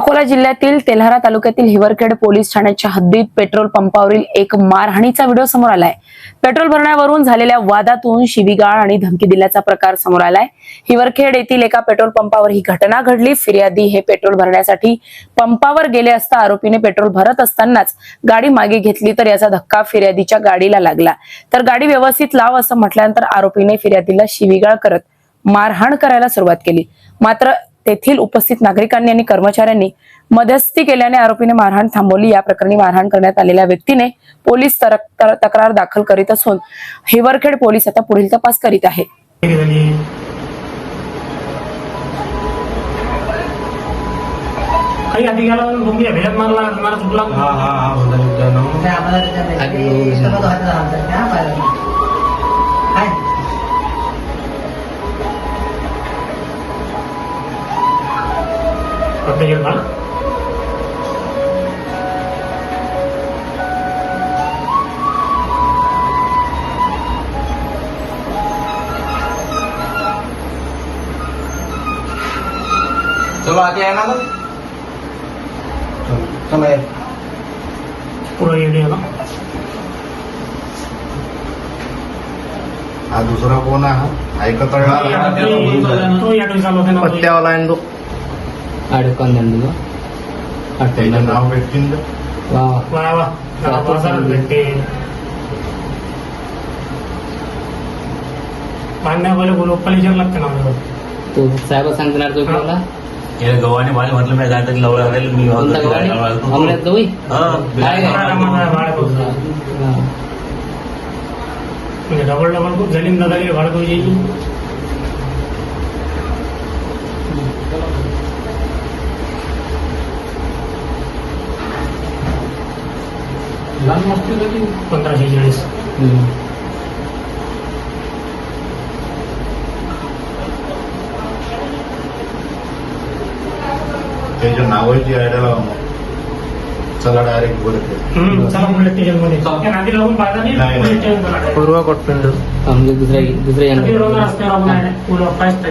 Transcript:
अकोला जिल्ह्यातील तेल्हारा तालुक्यातील हिवरखेड पोलीस ठाण्याच्या हद्दीत पेट्रोल पंपावरील एक मारहाणीचा व्हिडिओ समोर आलाय। पेट्रोल भरण्यावरून झालेल्या वादातून शिवीगाळ आणि धमकी दिल्याचा प्रकार समोर आलाय। हिवरखेड येथील एका पेट्रोल पंपावर ही घटना घडली। फिर्यादी हे पेट्रोल भरण्यासाठी पंपावर गेले असता आरोपीने पेट्रोल भरत असतानाच गाडी मागे घेतली, तर याचा धक्का फिर्यादीच्या गाडीला लागला। तर गाडी व्यवस्थित लाव असं म्हटल्यानंतर आरोपीने फिर्यादीला शिवीगाळ करत मारहाण करायला सुरुवात केली। मात्र तेथील उपस्थित नागरिकांनी आणि कर्मचाऱ्यांनी मध्यस्थी केल्याने आरोपीने मारहाण थांबवली। या प्रकरणी मारहाण करण्यात आलेल्या व्यक्तीने पोलीस तक्रार दाखल करीत असून हिवरखेड पोलीस आता पुढील तपास करीत आहेत। काही अधिकाला भूमी भेट मारला मला चुकला प्रत्येक का चलो आगे आना ना समय पूरा एरिया ना हा दुसरा कोण आहे ऐकत तो याडू चालू होते ना पत्त्यावाला आहे तो आडकोंदंडू त्याचं नाव भेटतील वा वा वा बाजार भेटते पाण्यावाले लोकल लागते ना तो साहेब सांगणार तो मला याला गव्हाने भाजी म्हटलं मी जायचं की लवकर आलेलं मी कोणता गव्हाणे अमृत गवई काय म्हणजे डबल खूप झाली ना झाली भाडं तुझी लहान मस्ती झाली 1540 त्याच्या नावाची आयडिया चला डायरेक्ट बोलत चला बुलेट स्टेशन मध्ये नांदी लागून पाहिजे नाही बुलेट स्टेशन पूर्व कोटपिंड दुसऱ्या रस्त्यावर आपण